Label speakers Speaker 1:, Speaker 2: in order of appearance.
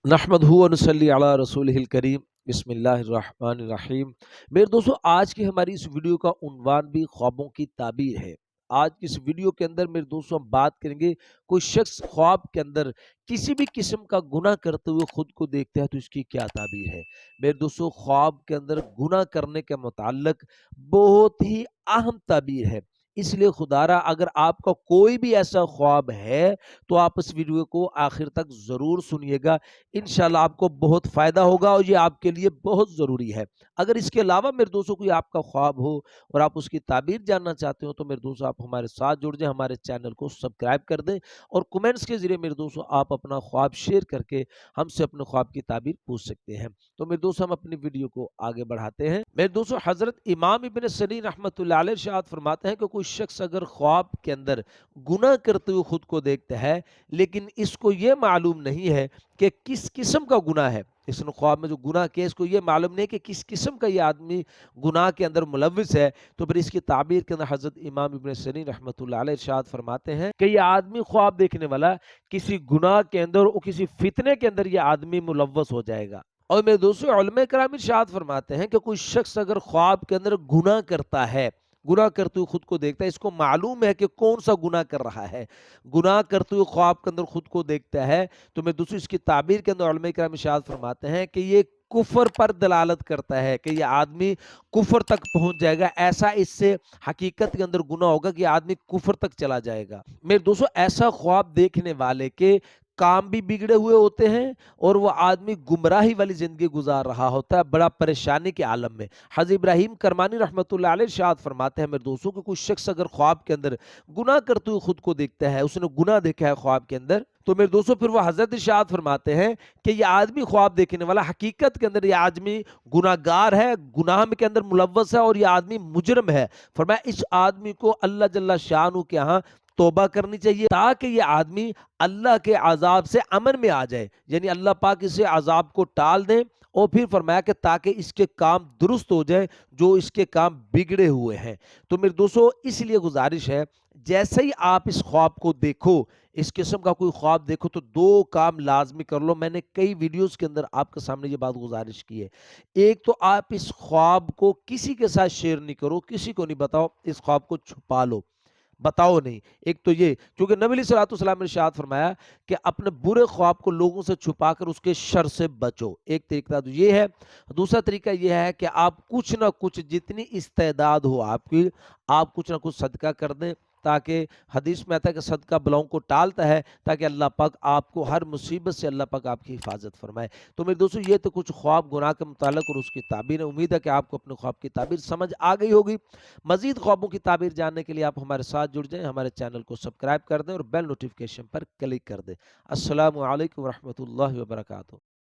Speaker 1: नहमदहू व नसल्ली अला रसूलिहिल करीम बिस्मिल्लाहिर्रहमानिर्रहीम। मेरे दोस्तों, आज की हमारी इस वीडियो का उन्वान भी ख्वाबों की ताबीर है। आज की इस वीडियो के अंदर मेरे दोस्तों हम बात करेंगे, कोई शख्स ख्वाब के अंदर किसी भी किस्म का गुनाह करते हुए खुद को देखता है तो इसकी क्या ताबीर है। मेरे दोस्तों, ख्वाब के अंदर गुनाह करने के मुताल्लिक बहुत ही अहम ताबीर है। इसलिए खुदारा अगर आपका कोई भी ऐसा ख्वाब है तो आप इस वीडियो को आखिर तक ज़रूर सुनिएगा। इंशाल्लाह आपको बहुत फ़ायदा होगा और ये आपके लिए बहुत ज़रूरी है। अगर इसके अलावा मेरे दोस्तों कोई आपका ख्वाब हो और आप उसकी ताबीर जानना चाहते हो तो मेरे दोस्तों आप हमारे साथ जुड़ जाएँ, हमारे चैनल को सब्सक्राइब कर दें और कमेंट्स के ज़रिए मेरे दोस्तों आप अपना ख्वाब शेयर करके हमसे अपने ख्वाब की ताबीर पूछ सकते हैं। तो मेरे दोस्तों हम अपनी वीडियो को आगे बढ़ाते हैं। मेरे दोस्तों, हज़रत इमाम इब्न सनी रहमतुल्लाह अलैह इरशाद फरमाते हैं कि कोई शख्स अगर ख्वाब के अंदर गुनाह करते हुए खुद को देखता है, लेकिन इसको ये मालूम नहीं है कि किस किस्म का गुनाह है। इसने ख्वाब में जो गुनाह किया इसको ये मालूम नहीं कि किस किस्म का ये आदमी गुनाह के अंदर मुलव्विस है। तो फिर इसकी ताबीर के अंदर हज़रत इमाम इब्न सनी रहमतुल्लाह अलैह इरशाद फरमाते हैं कि ये आदमी ख्वाब देखने वाला किसी गुनाह के अंदर और किसी फितने के अंदर ये आदमी मुलव्वस हो जाएगा। और मेरे दोस्तों, उलमाए किराम इरशाद फरमाते हैं कि कोई शख्स अगर ख्वाब के अंदर गुनाह करता है, गुनाह करते हुए खुद को देखता है, इसको मालूम है कि कौन सा गुनाह कर रहा है, गुनाह करते हुए ख्वाब के अंदर खुद को देखता है, तो मैं दूसरी इसकी ताबीर के अंदर उलमाए किराम इरशाद फरमाते हैं कि ये कुफर पर दलालत करता है कि ये आदमी कुफर तक पहुंच जाएगा। ऐसा इससे हकीकत के अंदर गुनाह होगा कि आदमी कुफर तक चला जाएगा। मेरे दोस्तों, ऐसा ख्वाब देखने वाले के काम भी बिगड़े हुए होते हैं और वो आदमी गुमराही वाली जिंदगी गुजार रहा होता है, बड़ा परेशानी के आलम में। हज़रत इब्राहीम करमानी रहमतुल्लाह अलैह इरशाद फरमाते हैं मेरे दोस्तों कि कोई शख्स अगर ख्वाब के अंदर गुनाह करते हुए खुद को देखता है, उसने गुनाह देखा है ख्वाब के अंदर, तो मेरे दोस्तों फिर वो हजरत इरशाद फरमाते हैं कि ये आदमी ख्वाब देखने वाला हकीकत के अंदर ये आदमी गुनाहगार है, गुनाह के अंदर मुलव्वस है और ये आदमी मुजरम है। फरमाया इस आदमी को अल्लाह जल्ला शानहू के यहाँ तौबा करनी चाहिए ताकि ये आदमी अल्लाह के अजाब से अमन में आ जाए, यानी अल्लाह पाक इसे अजाब को टाल दें। और फिर फरमाया कि ताकि इसके काम दुरुस्त हो जाए जो इसके काम बिगड़े हुए हैं। तो मेरे दोस्तों, इसलिए गुजारिश है, जैसे ही आप इस ख्वाब को देखो, इस किस्म का कोई ख्वाब देखो तो दो काम लाजमी कर लो। मैंने कई वीडियोस के अंदर आपके सामने ये बात गुजारिश की है। एक तो आप इस ख्वाब को किसी के साथ शेयर नहीं करो, किसी को नहीं बताओ, इस ख्वाब को छुपा लो, बताओ नहीं। एक तो ये, क्योंकि नबी सल्लल्लाहु अलैहि वसल्लम ने इरशाद फरमाया कि अपने बुरे ख्वाब को लोगों से छुपाकर उसके शर से बचो। एक तरीका तो ये है। दूसरा तरीका ये है कि आप कुछ ना कुछ, जितनी इस्तेदाद हो आपकी, आप कुछ ना कुछ सदका कर दें, ताकि हदीस में आता है कि सदका बलाओं को टालता है, ताकि अल्लाह पाक आपको हर मुसीबत से अल्लाह पाक आपकी हिफाजत फरमाए। तो मेरे दोस्तों, ये तो कुछ ख्वाब गुनाह के मुताल्लिक और उसकी ताबीर है। उम्मीद है कि आपको अपने ख्वाब की ताबीर समझ आ गई होगी। मजीद ख्वाबों की ताबीर जानने के लिए आप हमारे साथ जुड़ जाएं, हमारे चैनल को सब्सक्राइब कर दें और बेल नोटिफिकेशन पर क्लिक कर दें। अस्सलामु अलैकुम रहमतुल्लाहि व बरकातहू।